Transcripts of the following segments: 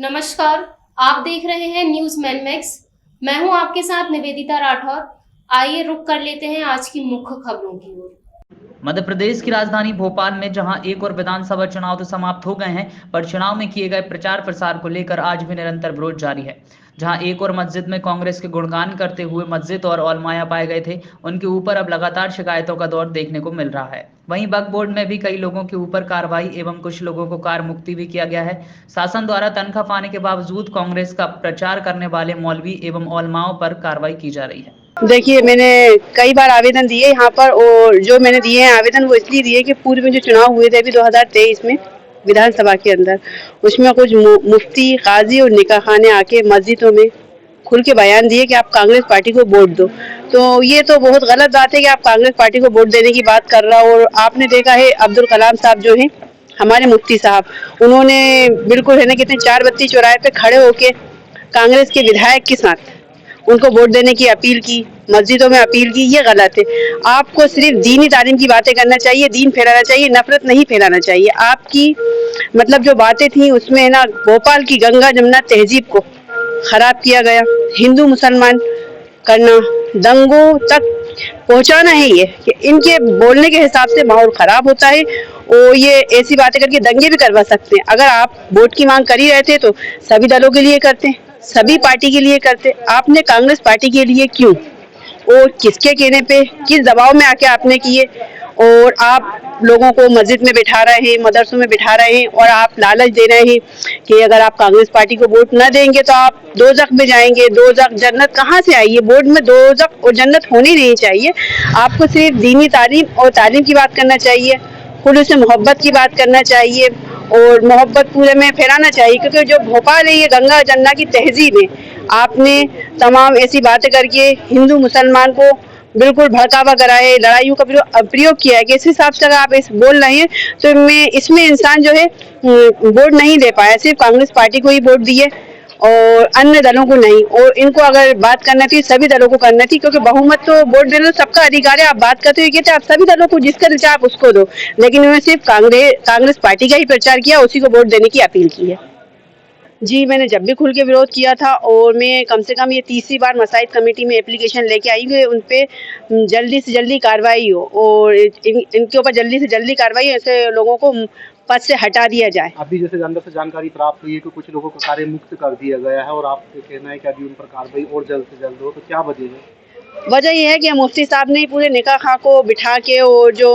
नमस्कार, आप देख रहे हैं न्यूज मैनमैक्स। मैं हूं आपके साथ निवेदिता राठौर। आइए रुक कर लेते हैं आज की मुख्य खबरों की ओर। मध्य प्रदेश की राजधानी भोपाल में जहां एक और विधानसभा चुनाव तो समाप्त हो गए हैं, पर चुनाव में किए गए प्रचार प्रसार को लेकर आज भी निरंतर विरोध जारी है। जहां एक और मस्जिद में कांग्रेस के गुणगान करते हुए मस्जिद और औलमाया पाए गए थे, उनके ऊपर अब लगातार शिकायतों का दौर देखने को मिल रहा है। वहीं वक्फ बोर्ड में भी कई लोगों के ऊपर कार्रवाई एवं कुछ लोगों को कार मुक्ति भी किया गया है। शासन द्वारा तनख्वाह पाने के बावजूद कांग्रेस का प्रचार करने वाले मौलवी एवं औलमाओं पर कार्रवाई की जा रही है। देखिए, मैंने कई बार आवेदन दिए यहाँ पर, और जो मैंने दिए हैं आवेदन वो इसलिए दिए कि पूर्व में जो चुनाव हुए थे अभी 2023 में विधानसभा के अंदर, उसमें कुछ मुफ्ती, काजी और निकाह खाने आके मस्जिदों में खुल के बयान दिए कि आप कांग्रेस पार्टी को वोट दो। तो ये तो बहुत गलत बात है कि आप कांग्रेस पार्टी को वोट देने की बात कर रहा हो। और आपने देखा है अब्दुल कलाम साहब जो हैं, हमारे मुफ्ती साहब, उन्होंने बिल्कुल है ना कितने 4 बत्ती चौराहे पे खड़े होके कांग्रेस के विधायक के साथ उनको वोट देने की अपील की, मस्जिदों में अपील की। ये गलत है। आपको सिर्फ दीनी तालीम की बातें करना चाहिए, दीन फैलाना चाहिए, नफरत नहीं फैलाना चाहिए। आपकी मतलब जो बातें थी उसमें है ना भोपाल की गंगा जमुना तहजीब को खराब किया गया, हिंदू मुसलमान करना, दंगों तक पहुंचाना है। ये कि इनके बोलने के हिसाब से माहौल खराब होता है और ये ऐसी बातें करके दंगे भी करवा सकते हैं। अगर आप वोट की मांग कर ही रहे थे तो सभी दलों के लिए करते, सभी पार्टी के लिए करते। आपने कांग्रेस पार्टी के लिए क्यों और किसके कहने पे, किस दबाव में आके आपने किए? और आप लोगों को मस्जिद में बिठा रहे हैं, मदरसों में बिठा रहे हैं और आप लालच दे रहे हैं कि अगर आप कांग्रेस पार्टी को वोट न देंगे तो आप दोजख में जाएंगे। दोजख जन्नत कहाँ से आई है? बोर्ड में दोजख और जन्नत होनी नहीं चाहिए। आपको सिर्फ दीनी तालीम और तालीम की बात करना चाहिए, खुद से मोहब्बत की बात करना चाहिए और मोहब्बत पूरे में फैलाना चाहिए। क्योंकि जो भोपाल है ये गंगा जमुना की तहजीब है। आपने तमाम ऐसी बातें करके हिंदू मुसलमान को बिल्कुल भड़कावा करा है, लड़ाइयों का प्रयोग किया है कि इस हिसाब से अगर आप इस बोल रहे हैं तो इसमें इंसान जो है वोट नहीं दे पाया, सिर्फ कांग्रेस पार्टी को ही वोट दिए और अन्य दलों को नहीं। और इनको अगर बात करना थी सभी दलों को करना थी, क्योंकि बहुमत तो वोट देना तो सबका अधिकार है। आप बात करते हुए कहते आप सभी दलों को जिसका दिल चाहे आप उसको दो, लेकिन उन्होंने सिर्फ कांग्रेस पार्टी का ही प्रचार किया, उसी को वोट देने की अपील की है। जी, मैंने जब भी खुल के विरोध किया था और मैं कम से कम ये तीसरी बार मसाजिद कमेटी में एप्लीकेशन लेके आई हूँ उन पे जल्दी से जल्दी कार्रवाई हो और इनके ऊपर जल्दी से जल्दी कार्रवाई, ऐसे लोगों को पद से हटा दिया जाए। अभी जैसे अंदर से जानकारी प्राप्त हुई है कि कुछ लोगों को कार्य मुक्त कर दिया गया है और आपका कहना है कि अभी उन पर कार्रवाई और जल्द से जल्द हो, तो क्या वजह है? वजह यह है कि मुफ्ती साहब ने पूरे निकाह खां को बिठा के और जो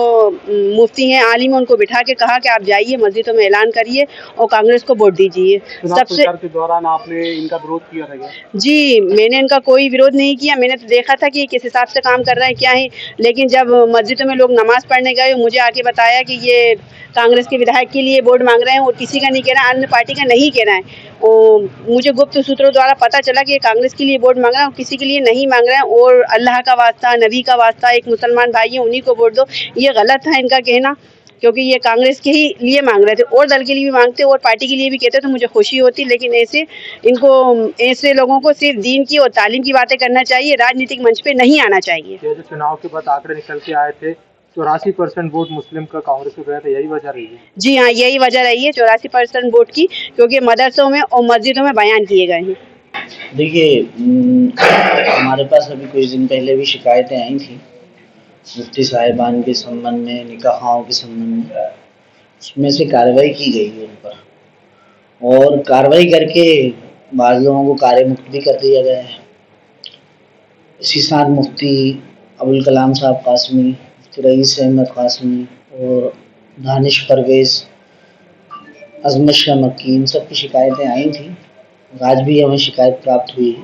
मुफ्ती हैं आलिम उनको बिठा के कहा कि आप जाइए मस्जिदों में ऐलान करिए और कांग्रेस को वोट दीजिए। सबसे के दौरान आपने इनका विरोध किया था क्या? जी, मैंने इनका कोई विरोध नहीं किया। मैंने तो देखा था कि किस हिसाब से काम कर रहे हैं क्या है, लेकिन जब मस्जिदों में लोग नमाज पढ़ने गए मुझे आके बताया कि ये कांग्रेस के विधायक के लिए वोट मांग रहे हैं और किसी का नहीं कहना, अन्य पार्टी का नहीं कहना है। और मुझे गुप्त सूत्रों द्वारा पता चला कि ये कांग्रेस के लिए वोट मांग रहे हैं और किसी के लिए नहीं मांग रहे हैं और अल्लाह का वास्ता, नबी का वास्ता, एक मुसलमान भाई है उन्हीं को वोट दो। ये गलत था इनका कहना, क्योंकि ये कांग्रेस के ही लिए मांग रहे थे और दल के लिए भी मांगते और पार्टी के लिए भी कहते तो मुझे खुशी होती। लेकिन ऐसे लोगों को सिर्फ दीन की और तालीम की बातें करना चाहिए, राजनीतिक मंच पे नहीं आना चाहिए। जो चुनाव के बाद आंकड़े निकल के आए थे 84% वोट मुस्लिम का कांग्रेस को गया था, यही वजह रही है? जी हाँ, यही वजह रही है 84% वोट की, क्योंकि मदरसों में और मस्जिदों में बयान किए गए हैं। देखिए, हमारे पास अभी कुछ दिन पहले भी शिकायतें आई थी मुफ्ती साहिबान के संबंध में, निकाहों के संबंध में। उसमें से कार्रवाई की गई है उन पर और कार्रवाई करके बाद लोगों को कार्य मुक्त भी कर दिया गया है। इसी साथ मुफ्ती अब्दुल कलाम साहब कासमी, रईस अहमद कासमी और दानिश परवेज़, अजमत शाह मक्की, इन सब की शिकायतें आई थी। आज भी हमें शिकायत प्राप्त हुई है।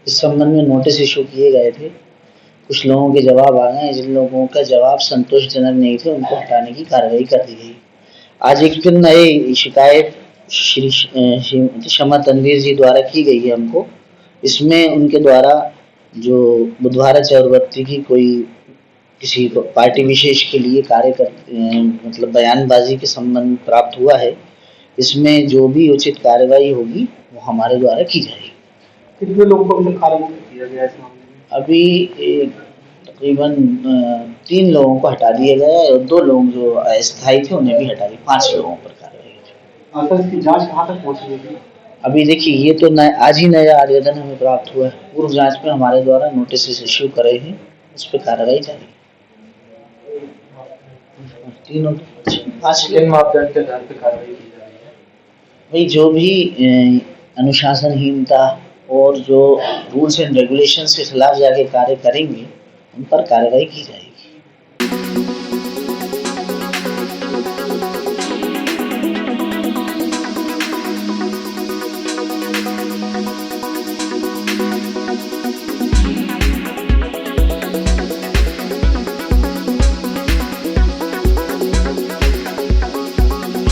इस संबंध में नोटिस इशू किए गए थे। कुछ लोगों के जवाब आ गए, जिन लोगों का जवाब संतोषजनक नहीं थे उनको हटाने की कार्रवाई कर दी गई। आज एक फिर नई शिकायत श्री शमा तनवीर जी द्वारा की गई है हमको। इसमें उनके द्वारा जो बुधवार चौरबत्ती की कोई किसी पार्टी विशेष के लिए कार्य कर मतलब बयानबाजी के संबंध प्राप्त हुआ है। इसमें जो भी उचित कार्रवाई होगी वो हमारे द्वारा की जाएगी। कितने लोगों को कार्य किया गया इस मामले में? अभी तकरीबन 3 लोगों को हटा दिया गया है और 2 लोग जो अस्थायी थे उन्हें भी हटा दिया। 5 लोगों पर कार्रवाई की। इसकी जांच कहाँ तक पहुंची है? अभी देखिए ये तो आज ही नया आवेदन हमें प्राप्त हुआ है। पूर्व जांच में हमारे द्वारा नोटिस इश्यू करे हैं, उस पर कार्रवाई जारी है। तीनों किन मापदंड के आधार पर कार्रवाई की जा रही है? भाई जो भी अनुशासनहीनता और जो रूल्स एंड रेगुलेशंस के खिलाफ जाके कार्य करेंगे उन पर कार्रवाई की जाएगी।